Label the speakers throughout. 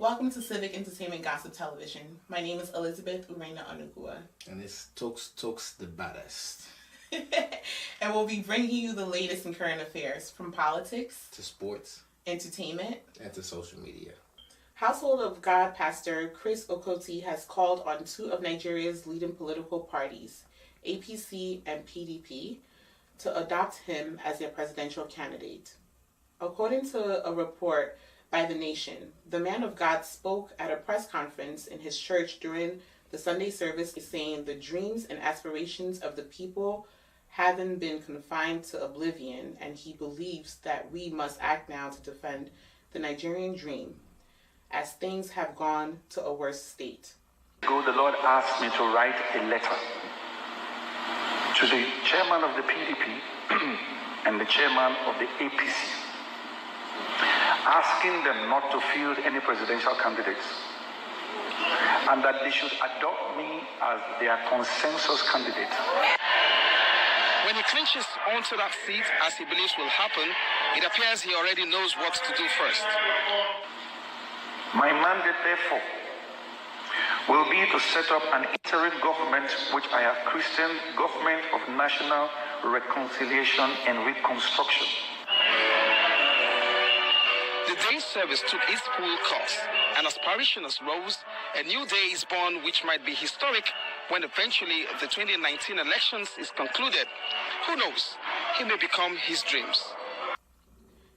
Speaker 1: Welcome to Civic Entertainment Gossip Television. My name is Elizabeth Urena Anugua.
Speaker 2: And it's Talks the baddest.
Speaker 1: And we'll be bringing you the latest in current affairs, from politics
Speaker 2: to sports,
Speaker 1: entertainment,
Speaker 2: and to social media.
Speaker 1: Household of God pastor Chris Okoti has called on two of Nigeria's leading political parties, APC and PDP, to adopt him as their presidential candidate. According to a report by The Nation, the man of God spoke at a press conference in his church during the Sunday service, saying the dreams and aspirations of the people haven't been confined to oblivion, and he believes that we must act now to defend the Nigerian dream, as things have gone to a worse state.
Speaker 3: The Lord asked me to write a letter to the chairman of the PDP and the chairman of the APC, asking them not to field any presidential candidates, and that they should adopt me as their consensus candidate.
Speaker 4: When he clinches onto that seat, as he believes will happen, it appears he already knows what to do first.
Speaker 3: My mandate, therefore, will be to set up an interim government which I have christened Government of National Reconciliation and Reconstruction.
Speaker 4: The day's service took its full course, and as parishioners rose, a new day is born which might be historic when eventually the 2019 elections is concluded. Who knows? He may become his dreams.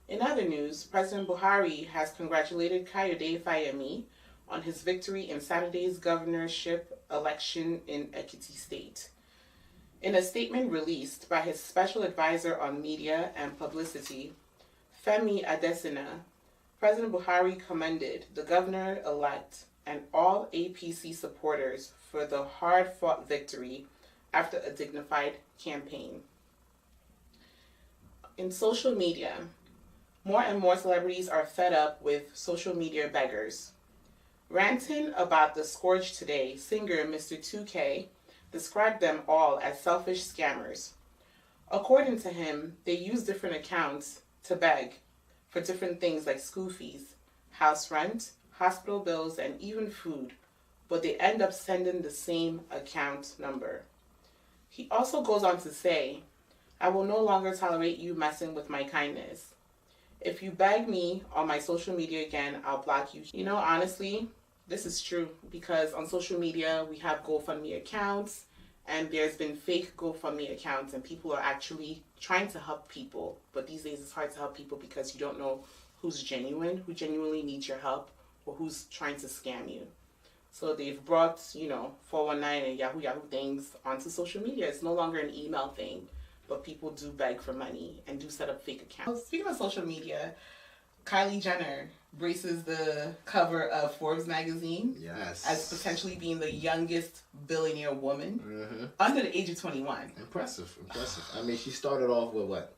Speaker 1: In other news, President Buhari has congratulated Kayode Fayemi on his victory in Saturday's governorship election in Ekiti State. In a statement released by his special advisor on media and publicity, Femi Adesina, President Buhari commended the governor-elect and all APC supporters for the hard-fought victory after a dignified campaign. In social media, more and more celebrities are fed up with social media beggars. Ranting about the scourge today, singer Mr. 2K described them all as selfish scammers. According to him, they use different accounts to beg for different things like school fees, house rent, hospital bills, and even food, but they end up sending the same account number. He also goes on to say, "I will no longer tolerate you messing with my kindness. If you beg me on my social media again, I'll block you." You know, honestly, this is true, because on social media, we have GoFundMe accounts, and there's been fake GoFundMe accounts, and people are actually trying to help people. But these days, it's hard to help people because you don't know who's genuine, who genuinely needs your help, or who's trying to scam you. So they've brought, 419 and Yahoo things onto social media. It's no longer an email thing, but people do beg for money and do set up fake accounts. Speaking of social media, Kylie Jenner braces the cover of Forbes magazine as potentially being the youngest billionaire woman under the age of 21.
Speaker 2: Impressive. I mean, she started off with what?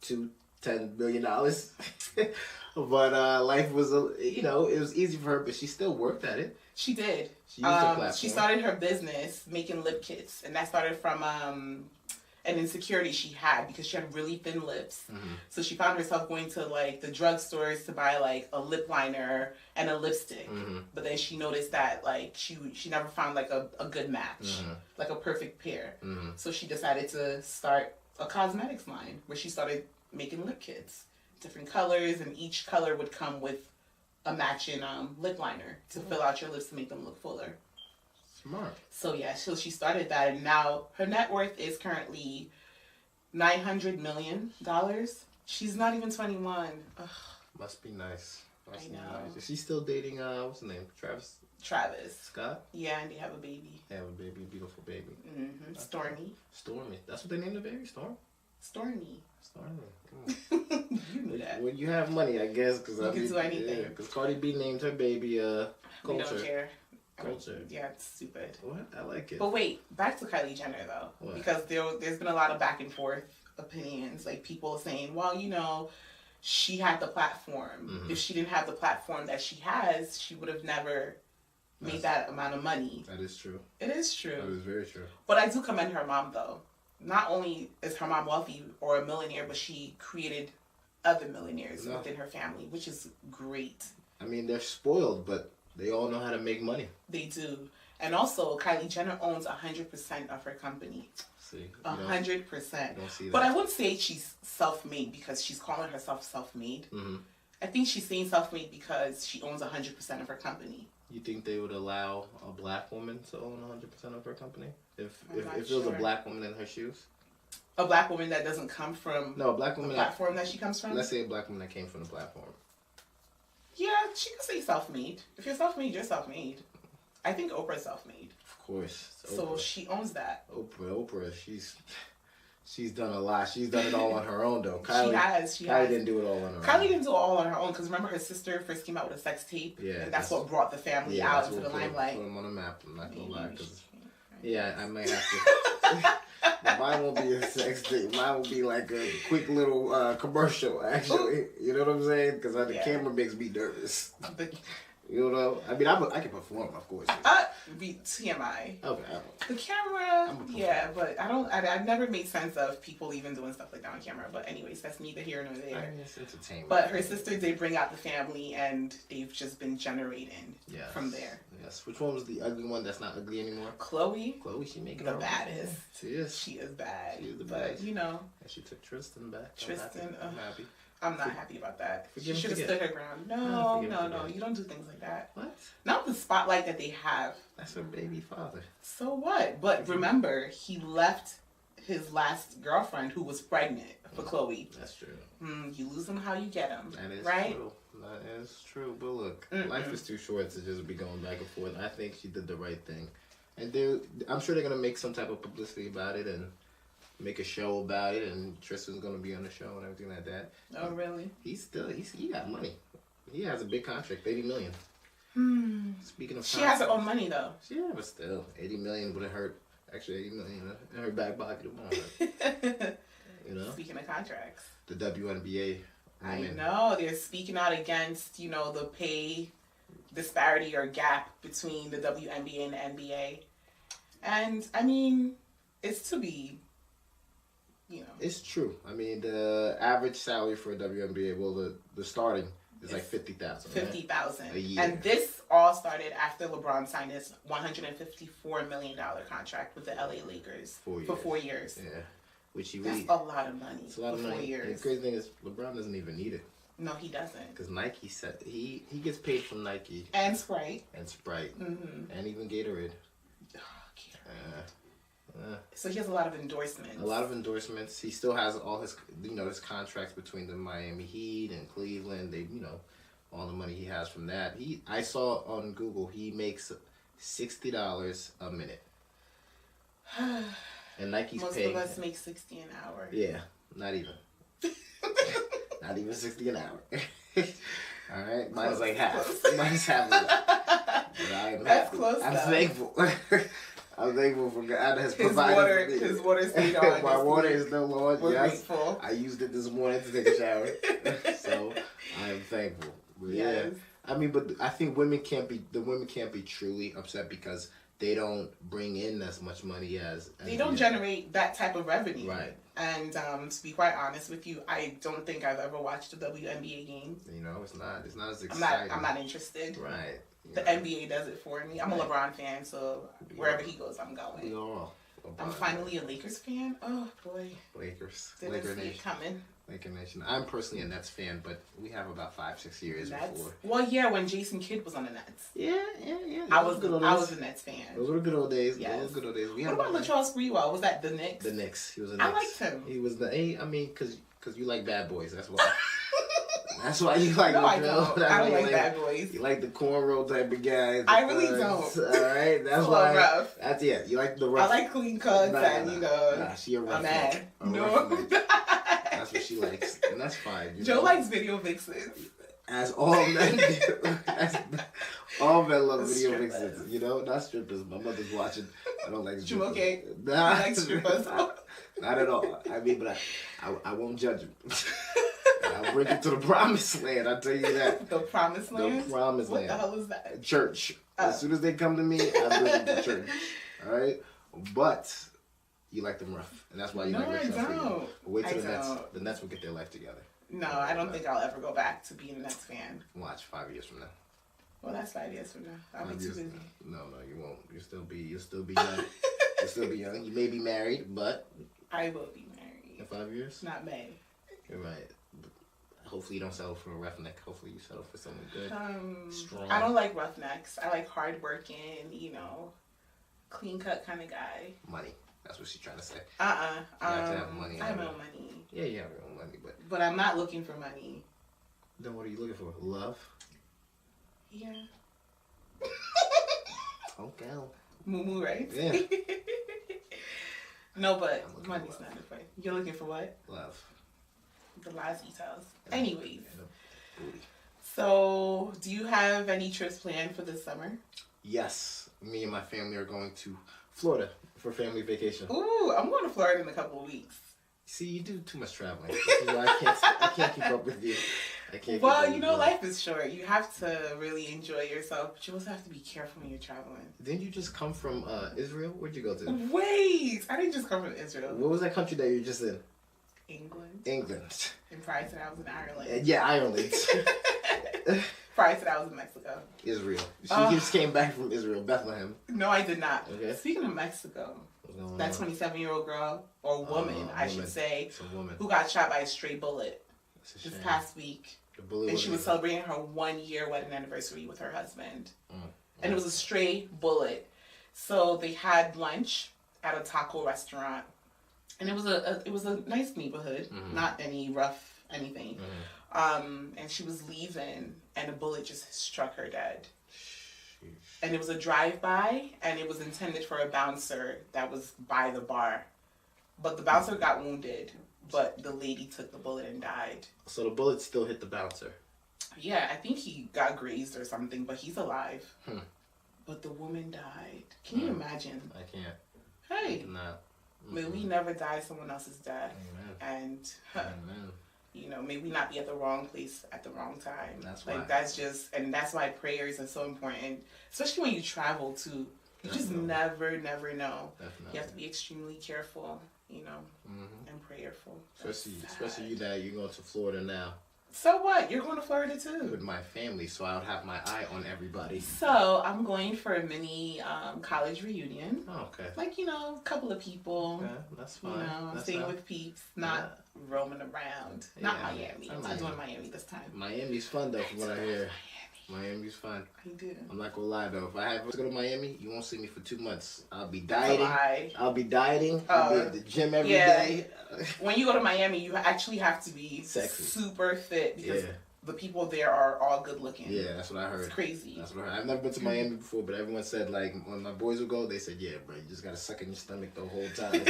Speaker 2: $10 billion? But life was, it was easy for her, but she still worked at it.
Speaker 1: She did.
Speaker 2: She used the platform.
Speaker 1: She started her business making lip kits, and that started from an insecurity she had because she had really thin lips. So she found herself going to like the drugstores to buy like a lip liner and a lipstick. But then she noticed that like she never found like a good match, like a perfect pair. So she decided to start a cosmetics line where she started making lip kits, different colors, and each color would come with a matching lip liner to fill out your lips to make them look fuller.
Speaker 2: Smart.
Speaker 1: So yeah, so she started that, and now her net worth is currently $900 million. She's not even 21. Ugh.
Speaker 2: Must be nice.
Speaker 1: I know.
Speaker 2: Is she still dating, what's his name?
Speaker 1: Travis.
Speaker 2: Scott?
Speaker 1: Yeah, and they have a baby.
Speaker 2: They have a baby, beautiful baby.
Speaker 1: Stormy.
Speaker 2: That's what they named the baby?
Speaker 1: Stormy.
Speaker 2: You
Speaker 1: knew that.
Speaker 2: When you have money, I guess. Cause
Speaker 1: you can do anything.
Speaker 2: Yeah, because Cardi B named her baby Culture.
Speaker 1: We don't care.
Speaker 2: Culture.
Speaker 1: Yeah, it's stupid.
Speaker 2: What? I like it.
Speaker 1: But wait, back to Kylie Jenner though.
Speaker 2: What?
Speaker 1: Because there's been a lot of back and forth opinions. Like people saying, well, she had the platform. If she didn't have the platform that she has, she would have never made that amount of money.
Speaker 2: That is true.
Speaker 1: It is true.
Speaker 2: That is very true.
Speaker 1: But I do commend her mom though. Not only is her mom wealthy or a millionaire, but she created other millionaires within her family, which is great.
Speaker 2: I mean, they're spoiled, but they all know how to make money.
Speaker 1: They do. And also, Kylie Jenner owns 100% of her company.
Speaker 2: See,
Speaker 1: 100%.
Speaker 2: Don't see that.
Speaker 1: But I wouldn't say she's self-made because she's calling herself self-made.
Speaker 2: Mm-hmm.
Speaker 1: I think she's saying self-made because she owns 100% of her company.
Speaker 2: You think they would allow a black woman to own 100% of her company? If it
Speaker 1: sure.
Speaker 2: was a black woman in her shoes?
Speaker 1: A black woman that doesn't come from
Speaker 2: a black woman
Speaker 1: the platform that she comes from?
Speaker 2: Let's say a black woman that came from the platform.
Speaker 1: Yeah, she could say self-made. If you're self-made, you're self-made. I think Oprah's self-made.
Speaker 2: Of course.
Speaker 1: So she owns that.
Speaker 2: Oprah, she's done a lot. She's done it all on her own, though.
Speaker 1: Kylie has.
Speaker 2: Kylie didn't do it all on her own.
Speaker 1: Kylie didn't do it all on her own because remember her sister first came out with a sex tape?
Speaker 2: Yeah.
Speaker 1: And that's what brought the family out into the limelight.
Speaker 2: Put them on the map. I'm not going to lie. Yeah, I might have to. Mine won't be a sex tape. Mine will be like a quick little commercial, actually. You know what I'm saying? Because the camera makes me nervous. You know? I mean, I can perform, of course.
Speaker 1: Be TMI.
Speaker 2: Okay.
Speaker 1: The camera, yeah, but I've never made sense of people even doing stuff like that on camera. But anyways, that's neither here nor there.
Speaker 2: I mean, it's entertainment.
Speaker 1: But her sister did bring out the family, and they've just been generating from there.
Speaker 2: Yes. Which one was the ugly one that's not ugly anymore?
Speaker 1: Chloe,
Speaker 2: she making
Speaker 1: the baddest.
Speaker 2: She is.
Speaker 1: She is bad.
Speaker 2: She is the
Speaker 1: but,
Speaker 2: best.
Speaker 1: you know.
Speaker 2: And she took Tristan back.
Speaker 1: Tristan,
Speaker 2: I'm happy.
Speaker 1: I'm not happy about that. She
Speaker 2: Forgive
Speaker 1: should have stood her ground. No. You don't do things like that.
Speaker 2: What?
Speaker 1: Not the spotlight that they have.
Speaker 2: That's her baby father.
Speaker 1: So what? But remember, he left his last girlfriend who was pregnant for Chloe.
Speaker 2: That's true.
Speaker 1: You lose them how you get them.
Speaker 2: That is
Speaker 1: right?
Speaker 2: true. That is true. But look, life is too short to just be going back and forth. I think she did the right thing. And I'm sure they're going to make some type of publicity about it and make a show about it, and Tristan's gonna be on the show and everything like that.
Speaker 1: Oh, really?
Speaker 2: He got money. He has a big contract, $80 million. Speaking of,
Speaker 1: she has her own money though.
Speaker 2: Yeah, but still, $80 million wouldn't hurt. Actually, $80 million in her back pocket won't. You know. Speaking
Speaker 1: of contracts,
Speaker 2: the WNBA.
Speaker 1: I know they're speaking out against the pay disparity or gap between the WNBA and the NBA, and I mean it's to be.
Speaker 2: It's true. I mean, the average salary for a WNBA, well, the starting is like $50,000.
Speaker 1: $50,000
Speaker 2: a year.
Speaker 1: And this all started after LeBron signed his $154 million contract with the LA Lakers for 4 years.
Speaker 2: Yeah, which
Speaker 1: that's a lot of money.
Speaker 2: It's a lot of money.
Speaker 1: 4 years.
Speaker 2: And the crazy thing is, LeBron doesn't even need it.
Speaker 1: No, he doesn't.
Speaker 2: Because Nike said he gets paid from Nike
Speaker 1: and Sprite
Speaker 2: and even Gatorade.
Speaker 1: So he has a lot of endorsements. He still has all his his contracts between the Miami Heat and Cleveland. They all the money he has from that. I saw on Google he makes $60 a minute. And Nike's paying. Most of us make $60 an hour.
Speaker 2: Yeah, not even. Not even $60 an hour. All right, mine's like half. Mine's half. But I am
Speaker 1: That's
Speaker 2: happy.
Speaker 1: close.
Speaker 2: I'm thankful. I'm thankful for God has
Speaker 1: his
Speaker 2: provided
Speaker 1: water, His water stayed on.
Speaker 2: My water is still on.
Speaker 1: We're
Speaker 2: yes,
Speaker 1: grateful.
Speaker 2: I used it this morning to take a shower, so I am thankful. But yeah, I mean, but I think women can't be truly upset because they don't bring in as much money as
Speaker 1: they don't generate that type of revenue.
Speaker 2: Right.
Speaker 1: And to be quite honest with you, I don't think I've ever watched a WNBA game.
Speaker 2: It's not as exciting.
Speaker 1: I'm not interested.
Speaker 2: Right.
Speaker 1: The NBA does it for me. I'm a LeBron fan, so wherever he goes, I'm going.
Speaker 2: We are.
Speaker 1: I'm finally a Lakers fan. Oh boy.
Speaker 2: Lakers.
Speaker 1: Didn't see it coming.
Speaker 2: Laker Nation. I'm personally a Nets fan, but we have about 5-6 years before.
Speaker 1: Well, yeah, when Jason Kidd was on the Nets.
Speaker 2: Yeah.
Speaker 1: I was a Nets fan.
Speaker 2: Those were the good old days.
Speaker 1: Yes.
Speaker 2: Those were good old days.
Speaker 1: What about Latrell Sprewell? Was that the Knicks?
Speaker 2: The Knicks. He was a Knicks.
Speaker 1: I liked him.
Speaker 2: He was because you like bad boys. That's why. That's why you like.
Speaker 1: No, I don't. I don't like bad boys.
Speaker 2: You like the cornrow type of guys.
Speaker 1: I really don't.
Speaker 2: All right, that's
Speaker 1: why. Rough.
Speaker 2: That's You like the rough.
Speaker 1: I like clean cuts
Speaker 2: she a rough.
Speaker 1: A man.
Speaker 2: No. That's what she likes, and that's fine.
Speaker 1: Joe likes video vixens.
Speaker 2: As all men do. All men love video vixens. Not strippers. My mother's watching. I don't like strippers.
Speaker 1: Okay.
Speaker 2: Nah,
Speaker 1: I like strippers.
Speaker 2: Not at all. I mean, but I won't judge them. I'll bring you to the promised land. I'll tell you that.
Speaker 1: The promised land?
Speaker 2: The promised land.
Speaker 1: What the hell is that?
Speaker 2: Church. As soon as they come to me, I bring them to church. All right? But you like them rough. And that's why you like Rachel.
Speaker 1: No, I don't.
Speaker 2: Wait till the Nets. The Nets will get their life together.
Speaker 1: No, I don't think I'll ever go back to being a Nets fan.
Speaker 2: Watch 5 years from now.
Speaker 1: Well, that's 5 years from now. I'll be too busy.
Speaker 2: No, you won't. You'll still be young. You'll still be young. You may be married, but
Speaker 1: I will be married.
Speaker 2: In 5 years?
Speaker 1: Not May.
Speaker 2: You're right. Hopefully you don't settle for a roughneck. Hopefully you settle for someone good, strong.
Speaker 1: I don't like roughnecks. I like hardworking, clean cut kind of guy.
Speaker 2: Money. That's what she's trying to say.
Speaker 1: You have
Speaker 2: to have money.
Speaker 1: I have my own money.
Speaker 2: Yeah, you have your own money,
Speaker 1: but I'm not looking for money.
Speaker 2: Then what are you looking for? Love?
Speaker 1: Yeah.
Speaker 2: Okay.
Speaker 1: Moo right?
Speaker 2: Yeah.
Speaker 1: No, but money's not the point. You're looking for what?
Speaker 2: Love.
Speaker 1: The last details. Anyways. So, do you have any trips planned for this summer?
Speaker 2: Yes. Me and my family are going to Florida for family vacation.
Speaker 1: Ooh, I'm going to Florida in a couple of weeks.
Speaker 2: See, you do too much traveling. I can't keep up with you.
Speaker 1: Well, life is short. You have to really enjoy yourself, but you also have to be careful when you're traveling.
Speaker 2: Didn't you just come from Israel? Where'd you go to?
Speaker 1: Wait! I didn't just come from Israel.
Speaker 2: What was that country that you were just in?
Speaker 1: England. And prior to that, I was in Ireland.
Speaker 2: Yeah, Ireland.
Speaker 1: Prior to that, I was in Mexico.
Speaker 2: Israel. She just came back from Israel, Bethlehem.
Speaker 1: No, I did not.
Speaker 2: Okay.
Speaker 1: Speaking of Mexico, that 27-year-old girl, or woman, I should say,
Speaker 2: woman.
Speaker 1: who got shot by a stray bullet this past week. And she was celebrating her 1-year wedding anniversary with her husband. And it was a stray bullet. So they had lunch at a taco restaurant. And it was a nice neighborhood, not any rough anything. And she was leaving, and a bullet just struck her dead. And it was a drive-by, and it was intended for a bouncer that was by the bar. But the bouncer got wounded, but the lady took the bullet and died.
Speaker 2: So the bullet still hit the bouncer?
Speaker 1: Yeah, I think he got grazed or something, but he's alive. But the woman died. Can you imagine?
Speaker 2: I can't.
Speaker 1: Hey.
Speaker 2: No.
Speaker 1: May we never die someone else's death.
Speaker 2: Amen.
Speaker 1: And may we not be at the wrong place at the wrong time.
Speaker 2: That's
Speaker 1: why. That's why prayers are so important, especially when you travel too. You just never know.
Speaker 2: Definitely.
Speaker 1: You have to be extremely careful, and prayerful.
Speaker 2: Especially you that you're going to Florida now.
Speaker 1: So what? You're going to Florida too?
Speaker 2: With my family, so I would have my eye on everybody.
Speaker 1: So I'm going for a mini college reunion.
Speaker 2: Oh, okay.
Speaker 1: Like, a couple of people.
Speaker 2: Okay, that's fine.
Speaker 1: I'm staying with peeps, not roaming around. Not Miami. I'm not doing Miami this time.
Speaker 2: Miami's fun though, from what I hear. Miami's fun.
Speaker 1: I do.
Speaker 2: I'm not gonna lie though. If I have to go to Miami, you won't see me for 2 months. I'll be dieting. I'll be dieting. I'll be at the gym every day.
Speaker 1: When you go to Miami, you actually have to be
Speaker 2: sexy,
Speaker 1: super fit because the people there are all good looking.
Speaker 2: Yeah, that's what I heard.
Speaker 1: It's crazy.
Speaker 2: That's what I heard. I've never been to Miami before, but everyone said, like, when my boys would go, they said, yeah, bro, you just gotta suck in your stomach the whole time.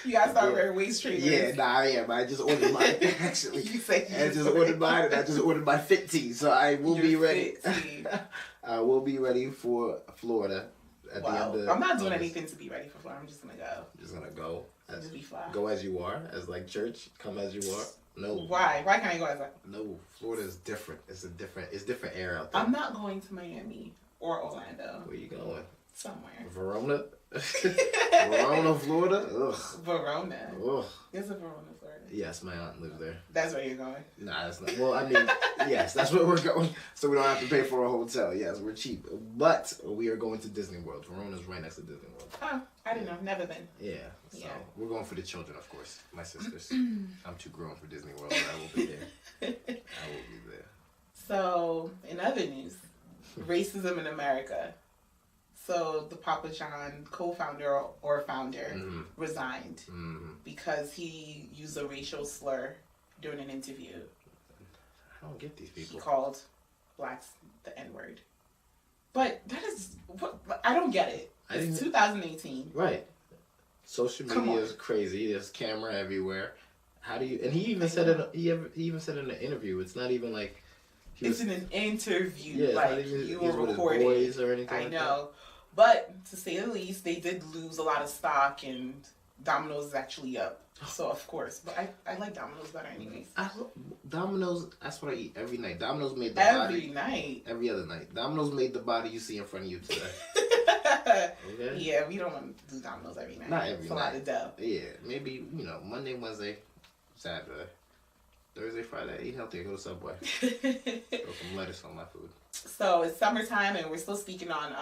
Speaker 1: You gotta start wearing waist trainers.
Speaker 2: Yeah, I am. I just ordered mine, actually. I just ordered mine, and I just ordered my fit tee, so I will be ready. I will be ready for Florida at the end of
Speaker 1: I'm not doing anything to be ready for Florida. I'm just gonna go.
Speaker 2: Just gonna go.
Speaker 1: Just be fly.
Speaker 2: Go as you are, as like church. Come as you are. No.
Speaker 1: Why? Why can't I go as that?
Speaker 2: No, Florida is different. It's different air out there.
Speaker 1: I'm not going to Miami or Orlando.
Speaker 2: Where you going?
Speaker 1: Somewhere.
Speaker 2: Verona? Verona, Florida? Ugh.
Speaker 1: Verona.
Speaker 2: Ugh.
Speaker 1: There's a Verona, Florida.
Speaker 2: Yes, my aunt lives there.
Speaker 1: That's where you're going?
Speaker 2: Nah, that's not. Well, I mean, yes, that's where we're going. So we don't have to pay for a hotel. Yes, we're cheap. But we are going to Disney World. Verona's right next to Disney World.
Speaker 1: Oh, I didn't know. Never been.
Speaker 2: Yeah. So we're going for the children, of course. My sisters. I'm too grown for Disney World, but I will be there. I will be there.
Speaker 1: So, in other news, racism in America. So the Papa John co-founder or founder resigned because he used a racial slur during an interview.
Speaker 2: I don't get these people.
Speaker 1: He called blacks the N-word. But that is I don't get it. It's 2018.
Speaker 2: Right. Social media is crazy. There's camera everywhere. How do you? And he even said it. He even said in an interview. It's not even like.
Speaker 1: It's in an interview.
Speaker 2: Yeah,
Speaker 1: like you were recording.
Speaker 2: Boys or anything.
Speaker 1: I know. But to say the least, they did lose a lot of stock, and Domino's is actually up. So of course, but I like Domino's better anyways.
Speaker 2: Domino's, that's what I eat every night. Domino's made the
Speaker 1: every
Speaker 2: body.
Speaker 1: Night.
Speaker 2: Every other night. Domino's made the body you see in front of you today. Okay?
Speaker 1: Yeah, we don't want to do Domino's every night.
Speaker 2: Not every night.
Speaker 1: It's a lot of dough.
Speaker 2: Yeah, maybe, Monday, Wednesday, Saturday. Thursday, Friday, eat healthy. Go to Subway. Throw some lettuce on my food.
Speaker 1: So it's summertime, and we're still speaking on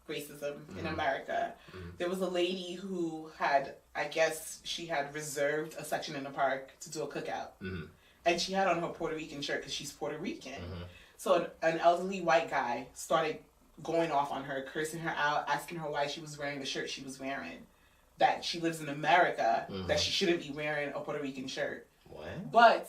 Speaker 1: racism in America. There was a lady who had, I guess, she had reserved a section in the park to do a cookout. And she had on her Puerto Rican shirt because she's Puerto Rican. So an elderly white guy started going off on her, cursing her out, asking her why she was wearing the shirt she was wearing. That she lives in America, that she shouldn't be wearing a Puerto Rican shirt.
Speaker 2: What?
Speaker 1: But,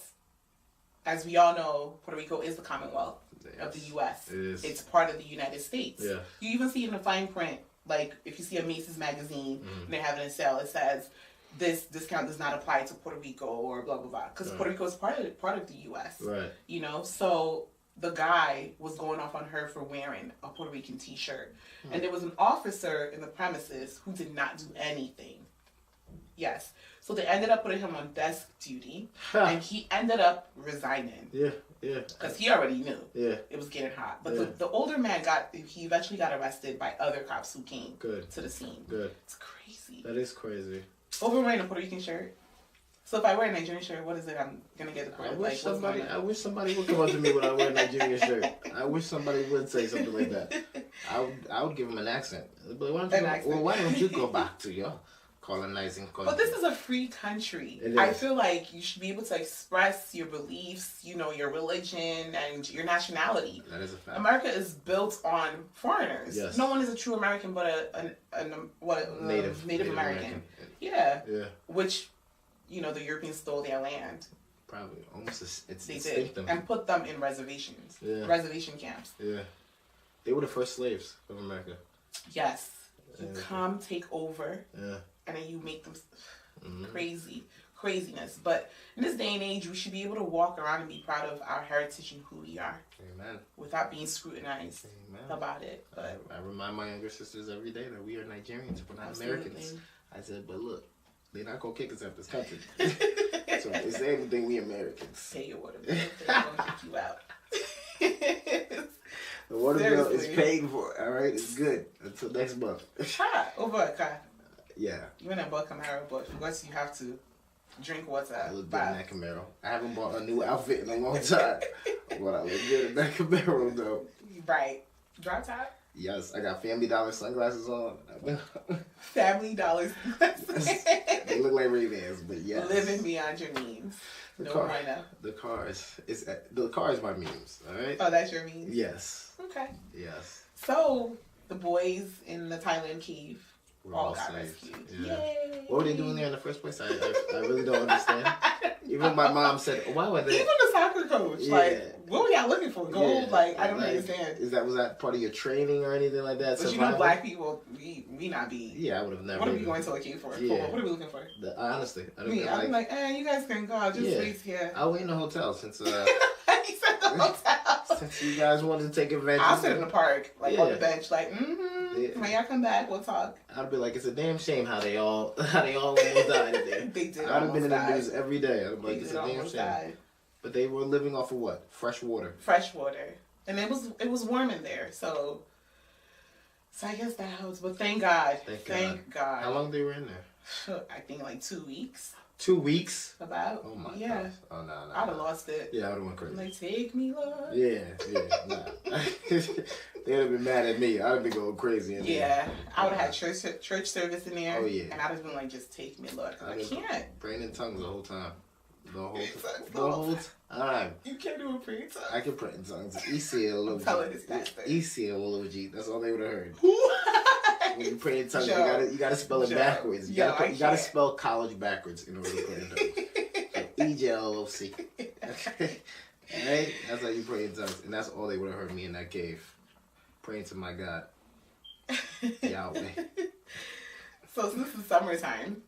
Speaker 1: as we all know, Puerto Rico is the Commonwealth of the U.S.
Speaker 2: It is.
Speaker 1: It's part of the United States.
Speaker 2: Yeah.
Speaker 1: You even see it in the fine print, like if you see a Macy's magazine and they're having a sale, it says, this discount does not apply to Puerto Rico or blah, blah, blah. Because Puerto Rico is part of the U.S.
Speaker 2: Right.
Speaker 1: You know, so the guy was going off on her for wearing a Puerto Rican t-shirt. And there was an officer in the premises who did not do anything. Yes. So they ended up putting him on desk duty, and he ended up resigning.
Speaker 2: Yeah, yeah.
Speaker 1: Because he already knew.
Speaker 2: Yeah.
Speaker 1: It was getting hot. But the older man he eventually got arrested by other cops who came to the scene.
Speaker 2: Good.
Speaker 1: It's crazy.
Speaker 2: That is crazy.
Speaker 1: Over wearing a Puerto Rican shirt. So if I wear a Nigerian shirt, what is it? I'm going to get the court.
Speaker 2: I wish somebody would come up to me when I wear a Nigerian shirt. I wish somebody would say something like that. I would give him an accent. But why don't you go back to your colonizing country?
Speaker 1: But this is a free country. I feel like you should be able to express your beliefs, you know, your religion and your nationality.
Speaker 2: That is a fact.
Speaker 1: America is built on foreigners.
Speaker 2: Yes.
Speaker 1: No one is a true American but a Native American. Yeah.
Speaker 2: Yeah.
Speaker 1: Which, you know, the Europeans stole their land.
Speaker 2: Probably. Almost
Speaker 1: they did. And put them in reservations. Yeah. Reservation camps.
Speaker 2: Yeah. They were the first slaves of America.
Speaker 1: Yes. You come, take over.
Speaker 2: Yeah.
Speaker 1: And then you make them craziness. But in this day and age, we should be able to walk around and be proud of our heritage and who we are.
Speaker 2: Amen.
Speaker 1: Without being scrutinized about it. But
Speaker 2: I remind my younger sisters every day that we are Nigerians, we're not Americans. I said, but look, they're not going to kick us out this country. So it's everything we Americans.
Speaker 1: Pay your water bill. They're going to kick you out.
Speaker 2: The water bill is paid for, all right? It's good until next month.
Speaker 1: Over a car.
Speaker 2: Yeah.
Speaker 1: You want to buy a Camaro, but because you have to drink water.
Speaker 2: I look good in that Camaro. I haven't bought a new outfit in a long time. But I look good in that Camaro, though.
Speaker 1: Right. Drop top?
Speaker 2: Yes, I got Family Dollar sunglasses on.
Speaker 1: Family Dollar sunglasses.
Speaker 2: They look like Ray-Bans, but yes.
Speaker 1: Living beyond your means. The car is my memes, all right? Oh, that's your memes?
Speaker 2: Yes.
Speaker 1: Okay.
Speaker 2: Yes.
Speaker 1: So, the boys in the Thailand cave all got
Speaker 2: saved.
Speaker 1: rescued.
Speaker 2: Yeah.
Speaker 1: Yay.
Speaker 2: What were they doing there in the first place? I really don't understand. Even my mom said, why were they?
Speaker 1: Even the soccer coach, what were y'all looking for? Gold? I don't understand.
Speaker 2: Was that part of your training or anything like that?
Speaker 1: But you know, black people, we not be.
Speaker 2: Yeah, I would have never.
Speaker 1: What are we going to a cave for?
Speaker 2: Yeah.
Speaker 1: What are we looking for?
Speaker 2: Honestly,
Speaker 1: I'd be like, you guys can go. Just wait here.
Speaker 2: I'll wait in the hotel since.
Speaker 1: He said the hotel.
Speaker 2: Since you guys wanted to take advantage.
Speaker 1: I'll sit in the park, on the bench, when y'all come back, we'll talk.
Speaker 2: I'd be like, it's a damn shame how they all almost died there.
Speaker 1: They did.
Speaker 2: I'd have been in the news every day. I'd be like, it's a damn shame. But they were living off of what? Fresh water.
Speaker 1: Fresh water, and it was warm in there, so I guess that helps. But thank God. Thank God.
Speaker 2: How long they were in there?
Speaker 1: I think 2 weeks.
Speaker 2: 2 weeks?
Speaker 1: About.
Speaker 2: Oh my
Speaker 1: God.
Speaker 2: Oh no.
Speaker 1: I'd have lost it.
Speaker 2: Yeah, I would have went crazy.
Speaker 1: Like, take me, Lord.
Speaker 2: Yeah, nah. They'd have been mad at me. I'd have been going crazy.
Speaker 1: I would have had church service in there.
Speaker 2: Oh yeah.
Speaker 1: And I'd have been like, just take me, Lord, because I can't.
Speaker 2: Praying in tongues the whole time. The whole time.
Speaker 1: You can't do a prayer in tongues.
Speaker 2: I can pray in tongues. ECLOG. That's all they would have heard. When you pray in tongues, you gotta spell it backwards. You gotta spell college backwards in order to pray in tongues. EJLOC. Right? That's how you pray in tongues. And that's all they would have heard me in that cave. Praying to my God. Yahweh.
Speaker 1: So since it's summertime,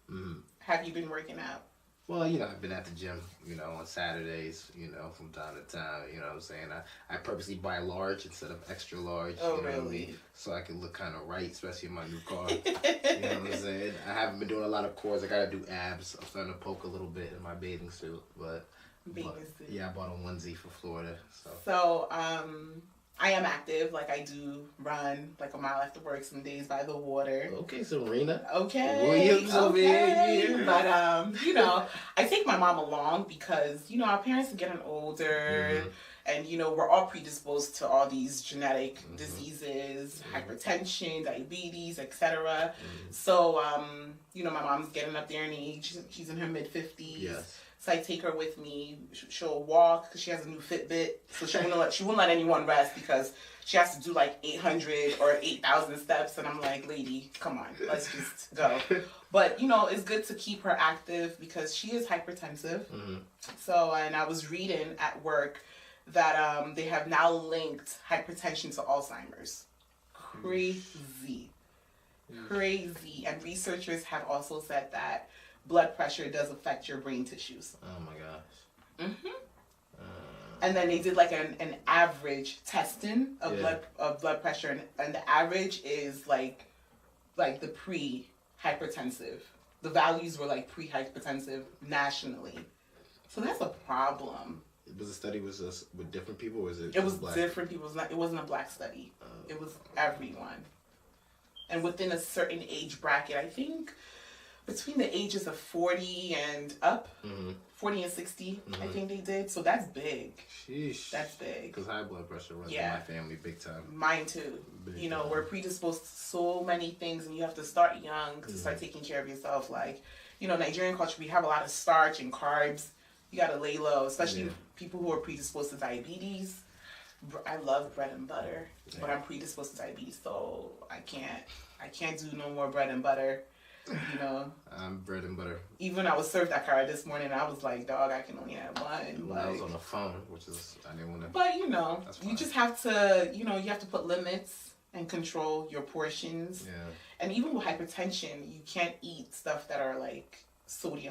Speaker 1: have you been working out?
Speaker 2: Well, I've been at the gym, on Saturdays, from time to time, you know what I'm saying? I purposely buy large instead of extra large,
Speaker 1: oh,
Speaker 2: you know
Speaker 1: really?
Speaker 2: what I mean? So I can look kind of right, especially in my new car. You know what I'm saying? I haven't been doing a lot of cores. I got to do abs. I'm starting to poke a little bit in my bathing suit, but yeah, I bought a onesie for Florida. So
Speaker 1: I am active. Like, I do run like a mile after work some days by the water.
Speaker 2: Okay, Serena.
Speaker 1: Okay.
Speaker 2: Williams over here.
Speaker 1: But, you know, I take my mom along because, you know, our parents are getting older.
Speaker 2: Mm-hmm.
Speaker 1: And, you know, we're all predisposed to all these genetic diseases, hypertension, diabetes, etc. So, you know, my mom's getting up there in age. She's in her mid-50s.
Speaker 2: Yes.
Speaker 1: So I take her with me. She'll walk because she has a new Fitbit. So she won't let anyone rest because she has to do like 800 or 8,000 steps. And I'm like, lady, come on, let's just go. But, you know, it's good to keep her active because she is hypertensive. So, and I was reading at work that they have now linked hypertension to Alzheimer's. Crazy. And researchers have also said that blood pressure does affect your brain tissues.
Speaker 2: Oh my gosh.
Speaker 1: And then they did like an average testing of blood pressure, and the average is like the pre-hypertensive. The values were like pre-hypertensive nationally. So that's a problem.
Speaker 2: Was the study with different people, or was it?
Speaker 1: It was different people. It wasn't a black study. It was everyone, and within a certain age bracket. I think between the ages of 40 and up, 40 and 60. I think they did. So that's big.
Speaker 2: Sheesh.
Speaker 1: That's big.
Speaker 2: Because high blood pressure runs in my family big time.
Speaker 1: Mine too. You know, we're predisposed to so many things, and you have to start young to start taking care of yourself. Like, you know, Nigerian culture, we have a lot of starch and carbs. You gotta lay low, especially people who are predisposed to diabetes. I love bread and butter, but I'm predisposed to diabetes, so I can't do no more bread and butter. You know,
Speaker 2: bread and butter.
Speaker 1: Even I was served that card this morning, I was like, dog, I can only have one.
Speaker 2: When I was on the phone, which is I didn't want to.
Speaker 1: But you know, you just have to, you know, you have to put limits and control your portions. Yeah. And even with hypertension, you can't eat stuff that are like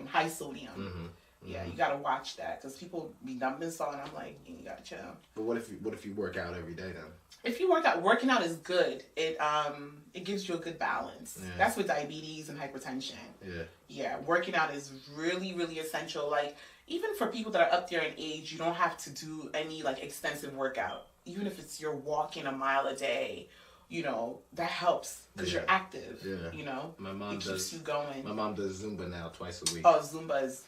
Speaker 1: high sodium. Yeah, you gotta watch that because people be dumping salt, and I'm like, you gotta chill.
Speaker 2: But what if you work out every day then?
Speaker 1: If you working out is good. It gives you a good balance. Yeah. That's with diabetes and hypertension. Yeah. Yeah, working out is really, really essential. Like, even for people that are up there in age, you don't have to do any like extensive workout. Even if it's you're walking a mile a day, you know, that helps because you're active. Yeah. You know, it keeps you going.
Speaker 2: My mom does Zumba now twice a week.
Speaker 1: Oh, Zumba is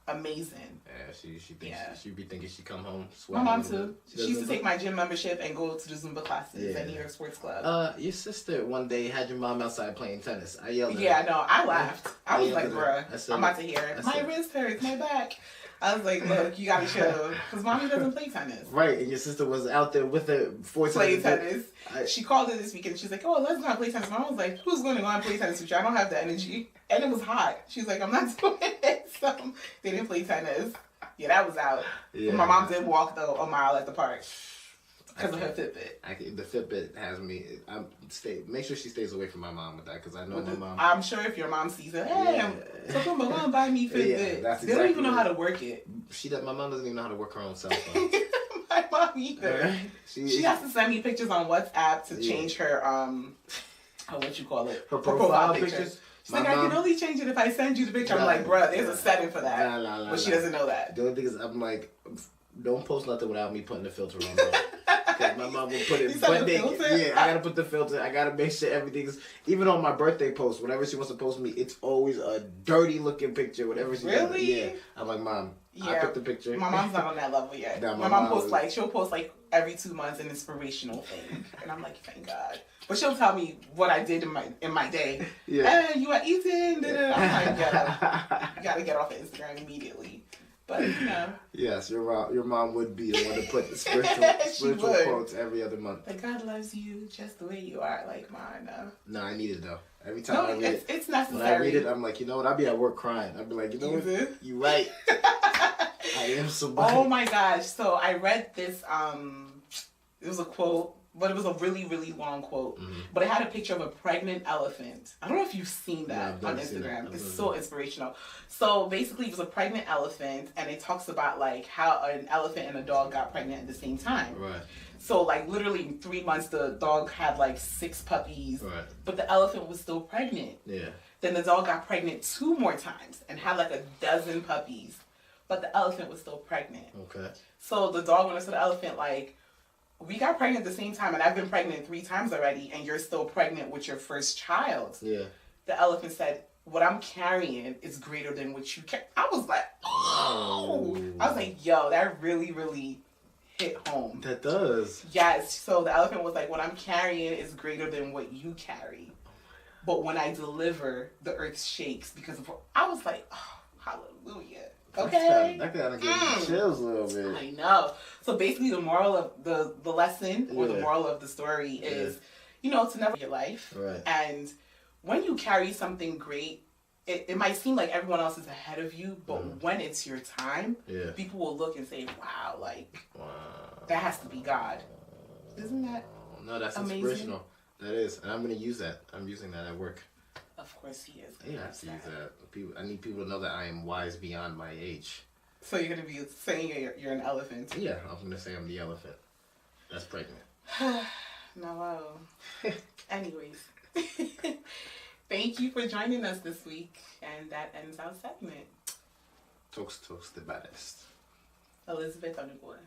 Speaker 1: amazing.
Speaker 2: Yeah, she thinks she be thinking she come home
Speaker 1: sweating. My mom too. She used to take my gym membership and go to the Zumba classes at New York Sports Club.
Speaker 2: Your sister one day had your mom outside playing tennis. I yelled at her.
Speaker 1: Yeah, no, I laughed. I was like, bruh, I'm about to hear it. My wrist hurts, my back. I was like, look, you gotta chill. Because mommy doesn't play tennis.
Speaker 2: Right, and your sister was out there with her
Speaker 1: playing tennis. She called her this weekend. She's like, oh, let's go and play tennis. Mom was like, who's going to go and play tennis with you? I don't have the energy. And it was hot. She's like, I'm not doing it. So they didn't play tennis. Yeah, that was out. Yeah. My mom did walk, though, a mile at the park. Because of her Fitbit.
Speaker 2: The Fitbit has me. Make sure she stays away from my mom with that because I know my mom.
Speaker 1: I'm sure if your mom sees it, hey, so my mom buy me Fitbit. Yeah, they don't even know how to work it.
Speaker 2: My mom doesn't even know how to work her own cell phone.
Speaker 1: My mom either. She has to send me pictures on WhatsApp to change her what you call it?
Speaker 2: Her profile pictures.
Speaker 1: She's like, I can only change it if I send you the picture. I'm like, bruh, there's a setting for that. But she doesn't know that.
Speaker 2: The only thing is, I'm like, don't post nothing without me putting the filter on. Because my mom will put it butt naked. Yeah, I gotta put the filter. I gotta make sure everything's. Even on my birthday post, whenever she wants to post me, it's always a dirty looking picture. Whatever she does. Yeah, I'm like, Mom, I put the picture.
Speaker 1: My mom's not on that level yet. No, my mom posts she'll post like every 2 months an inspirational thing, and I'm like, thank God. But she'll tell me what I did in my day. Yeah. Hey, you were eating. I'm like, you gotta get off of Instagram immediately. But, you know.
Speaker 2: Yes, your mom would be the one to put the spiritual quotes every other month.
Speaker 1: Like, God loves you just the way you are. Like, mine.
Speaker 2: No, I need it, though. Every time I read it.
Speaker 1: It's necessary.
Speaker 2: When I read it, I'm like, you know what? I'll be at work crying. I'll be like, you know what? You're right. I am somebody.
Speaker 1: Oh, my gosh. So, I read this, it was a quote. But it was a really, really long quote. Mm-hmm. But it had a picture of a pregnant elephant. I don't know if you've seen that on Instagram. It's so inspirational. So basically, it was a pregnant elephant, and it talks about like how an elephant and a dog got pregnant at the same time. Right. So like literally in 3 months, the dog had like 6 puppies. Right. But the elephant was still pregnant. Yeah. Then the dog got pregnant 2 more times and had like 12 puppies. But the elephant was still pregnant. Okay. So the dog went up to the elephant like, we got pregnant at the same time, and I've been pregnant 3 times already, and you're still pregnant with your first child.
Speaker 2: Yeah.
Speaker 1: The elephant said, what I'm carrying is greater than what you carry. I was like, oh. I was like, yo, that really, really hit home.
Speaker 2: That does.
Speaker 1: Yes. So the elephant was like, what I'm carrying is greater than what you carry. But when I deliver, the earth shakes because of what I was like, oh, hallelujah. Okay.
Speaker 2: That kind of gives me chills a little bit.
Speaker 1: I know. So basically the moral of the lesson or the moral of the story is, to never your life.
Speaker 2: Right.
Speaker 1: And when you carry something great, it might seem like everyone else is ahead of you, but when it's your time, people will look and say, wow, that has to be God. Isn't that
Speaker 2: No, that's
Speaker 1: amazing?
Speaker 2: inspirational. That is. And I'm going to use that. I'm using that at work.
Speaker 1: Of course he is.
Speaker 2: Yeah, I have to use that. I need people to know that I am wise beyond my age.
Speaker 1: So you're going to be saying you're an elephant?
Speaker 2: Yeah, I'm going to say I'm the elephant. That's pregnant.
Speaker 1: No. Anyways. Thank you for joining us this week. And that ends our segment.
Speaker 2: Toast, the baddest.
Speaker 1: Elizabeth on the board.